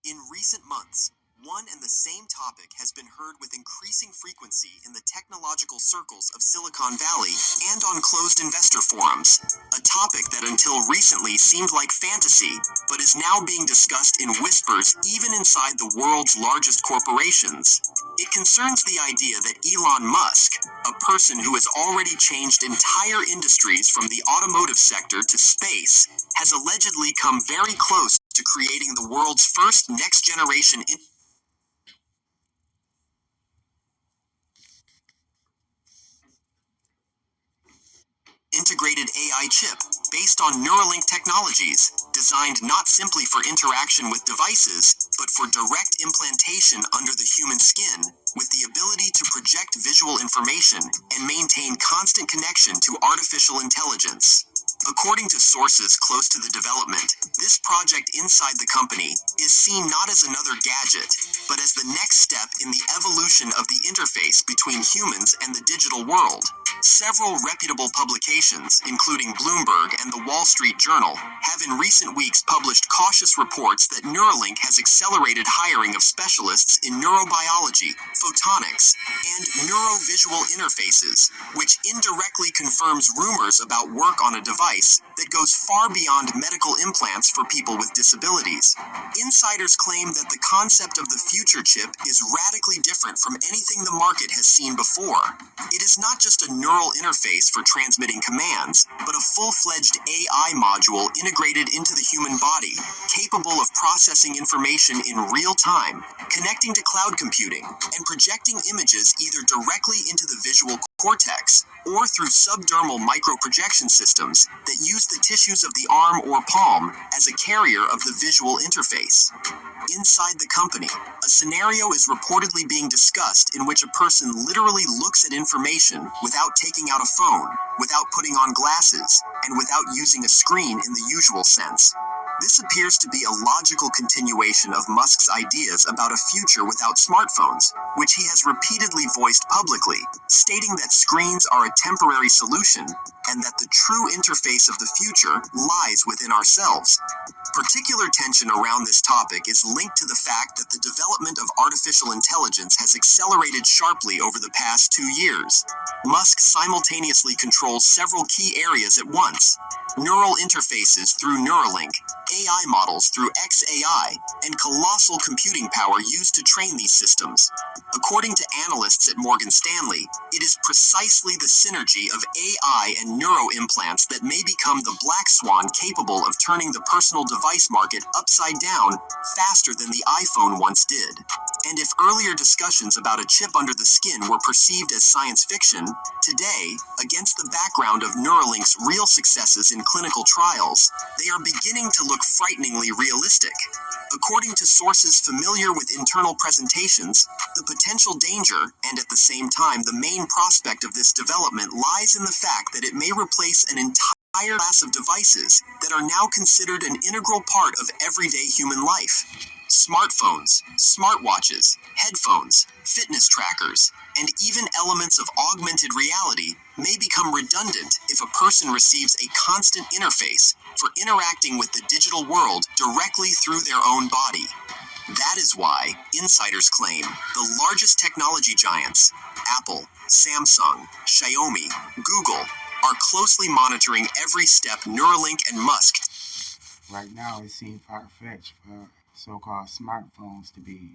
In recent months, one and the same topic has been heard with increasing frequency in the technological circles of Silicon Valley and on closed investor forums, a topic that until recently seemed like fantasy, but is now being discussed in whispers even inside the world's largest corporations. It concerns the idea that Elon Musk, a person who has already changed entire industries from the automotive sector to space, has allegedly come very close to creating the world's first next-generation integrated AI chip based on Neuralink technologies, designed not simply for interaction with devices, but for direct implantation under the human skin, with the ability to project visual information and maintain constant connection to artificial intelligence. According to sources close to the development, this project inside the company is seen not as another gadget, but as the next step in the evolution of the interface between humans and the digital world. Several reputable publications, including Bloomberg and the Wall Street Journal, have in recent weeks published cautious reports that Neuralink has accelerated hiring of specialists in neurobiology, photonics, and neurovisual interfaces, which indirectly confirms rumors about work on a device that goes far beyond medical implants for people with disabilities. Insiders claim that the concept of the future chip is radically different from anything the market has seen before. It is not just a neural interface for transmitting commands, but a full-fledged AI module integrated into the human body, capable of processing information in real time, connecting to cloud computing, and projecting images either directly into the visual cortex or through subdermal microprojection systems that use the tissues of the arm or palm as a carrier of the visual interface. Inside the company, a scenario is reportedly being discussed in which a person literally looks at information without taking out a phone, without putting on glasses, and without using a screen in the usual sense. This appears to be a logical continuation of Musk's ideas about a future without smartphones, which he has repeatedly voiced publicly, stating that screens are a temporary solution and that the true interface of the future lies within ourselves. Particular tension around this topic is linked to the fact that the development of artificial intelligence has accelerated sharply over the past 2 years. Musk simultaneously controls several key areas at once: neural interfaces through Neuralink, AI models through XAI, and colossal computing power used to train these systems. According to analysts at Morgan Stanley, it is precisely the synergy of AI and neuroimplants that may become the black swan capable of turning the personal device market upside down faster than the iPhone once did. And if earlier discussions about a chip under the skin were perceived as science fiction, today, against the background of Neuralink's real successes in clinical trials, they are beginning to look frighteningly realistic. According to sources familiar with internal presentations, the potential danger, and at the same time the main prospect of this development, lies in the fact that it may replace an entire class of devices that are now considered an integral part of everyday human life. Smartphones, smartwatches, headphones, fitness trackers, and even elements of augmented reality may become redundant if a person receives a constant interface for interacting with the digital world directly through their own body. That is why, insiders claim, the largest technology giants, Apple, Samsung, Xiaomi, Google, are closely monitoring every step Neuralink and Musk. Right now, it seems far-fetched for so-called smartphones to be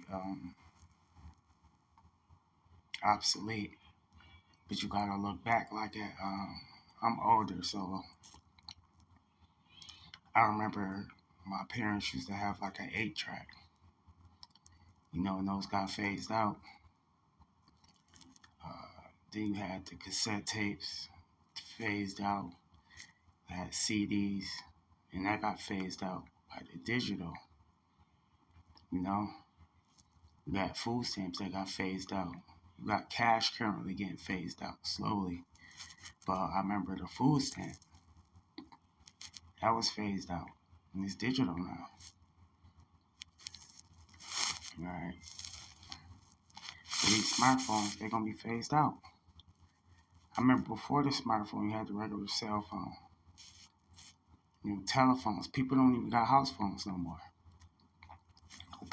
obsolete, but you gotta look back like that. I'm older, so I remember my parents used to have like an 8-track, and those got phased out. Then you had the cassette tapes phased out, you had CDs, and that got phased out by the digital. You got food stamps that got phased out. You got cash currently getting phased out slowly. But I remember the food stamp. That was phased out. And it's digital now. Right. But these smartphones, they're going to be phased out. I remember before the smartphone, you had the regular cell phone. Telephones. People don't even got house phones no more.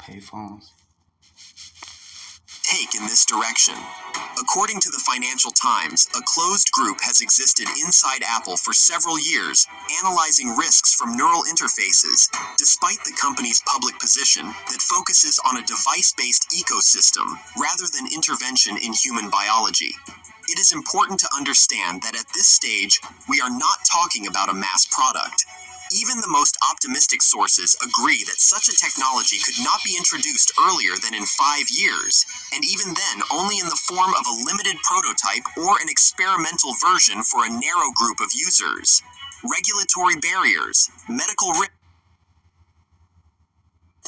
payphones. Take in this direction. According to the Financial Times, a closed group has existed inside Apple for several years, analyzing risks from neural interfaces, despite the company's public position that focuses on a device-based ecosystem rather than intervention in human biology. It is important to understand that at this stage, we are not talking about a mass product. Even the most optimistic sources agree that such a technology could not be introduced earlier than in 5 years, and even then only in the form of a limited prototype or an experimental version for a narrow group of users. Regulatory barriers, medical risk.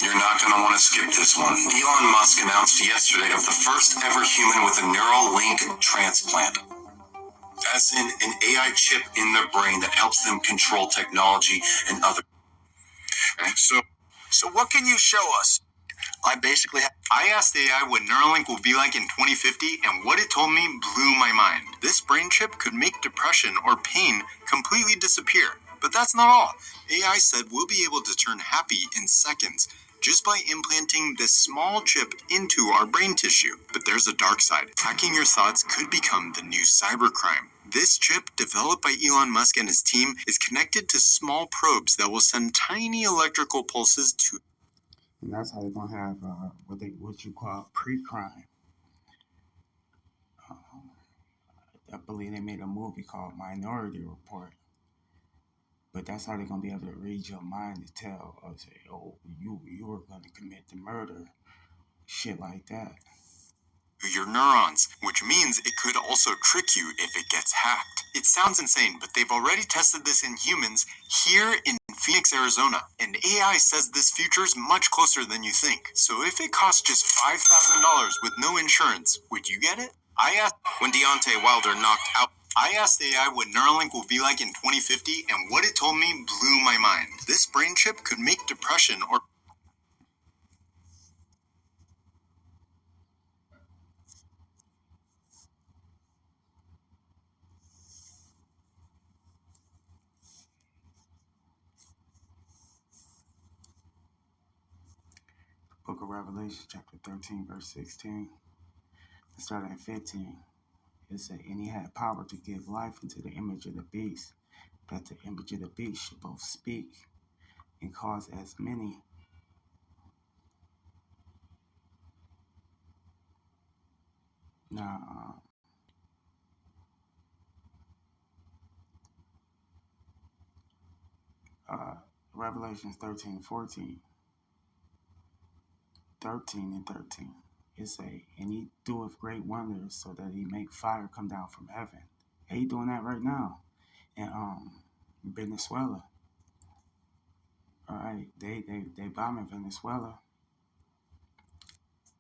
You're not going to want to skip this one. Elon Musk announced yesterday of the first ever human with a neural link transplant. As in an AI chip in their brain that helps them control technology and other. So what can you show us? I asked AI what Neuralink will be like in 2050, and what it told me blew my mind. This brain chip could make depression or pain completely disappear. But that's not all. AI said we'll be able to turn happy in seconds just by implanting this small chip into our brain tissue. But there's a dark side. Hacking your thoughts could become the new cybercrime. This chip, developed by Elon Musk and his team, is connected to small probes that will send tiny electrical pulses to. And that's how they're going to have what you call pre-crime. I believe they made a movie called Minority Report. But that's how they're going to be able to read your mind to tell or say, oh, you were going to commit the murder. Shit like that. Your neurons, which means it could also trick you if it gets hacked. It sounds insane, but they've already tested this in humans here in Phoenix, Arizona. And AI says this future's much closer than you think. So if it costs just $5,000 with no insurance, would you get it? When Deontay Wilder knocked out. I asked AI what Neuralink will be like in 2050, and what it told me blew my mind. This brain chip could make depression or Book of Revelation, chapter 13, verse 16. Starting at 15. It said, and he had power to give life into the image of the beast, that the image of the beast should both speak and cause as many now Revelations 13, 14, 13 and 13. It say, and he doeth great wonders, so that he make fire come down from heaven. And he doing that right now in Venezuela. All right, they bombing Venezuela.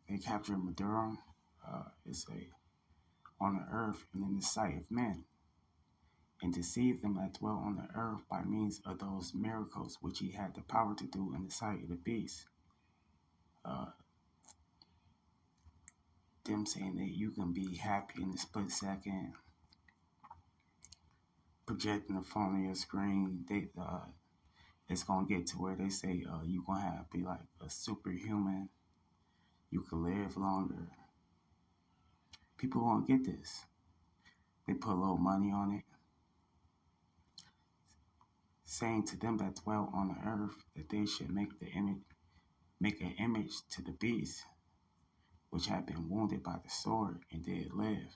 They captured Maduro. It's on the earth and in the sight of men, and deceive them that dwell on the earth by means of those miracles which he had the power to do in the sight of the beast. Them saying that you can be happy in a split second, projecting the phone on your screen. It's gonna get to where they say you gonna have to be like a superhuman. You can live longer. People won't get this. They put a little money on it, saying to them that dwell on the earth that they should make an image to the beast, which had been wounded by the sword and did live.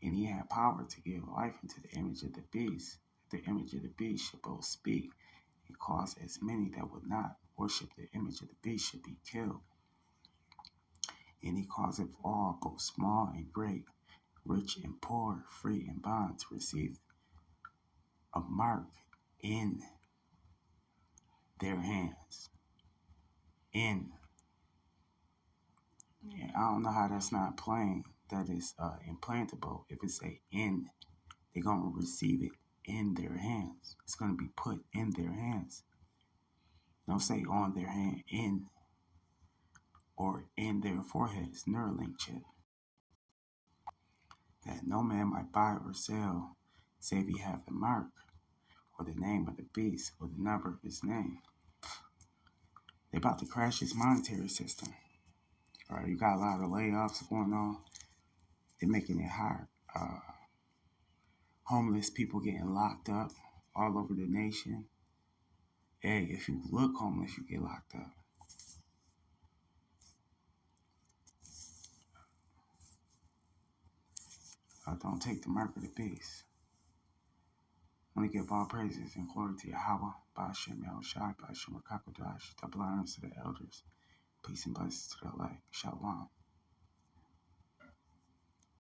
And he had power to give life into the image of the beast. The image of the beast should both speak and cause as many that would not worship the image of the beast should be killed. And he causeth all, both small and great, rich and poor, free and bond, to receive a mark in their hands. In. Yeah, I don't know how that's not plain. That is implantable. If it's a in, they're going to receive it in their hands. It's going to be put in their hands. Don't say on their hand, in, or in their foreheads. Neuralink chip. That no man might buy or sell, save he have the mark, or the name of the beast, or the number of his name. They about to crash this monetary system. You got a lot of layoffs going on. They're making it hard. Homeless people getting locked up all over the nation. Hey, if you look homeless, you get locked up. Don't take the mark of the beast. I want to give all praises and glory to Yahweh, Ba'ashem Yahushai, Ba'ashem Rakakadash, double honors to the elders, peace and blessings to the elect. Shalom.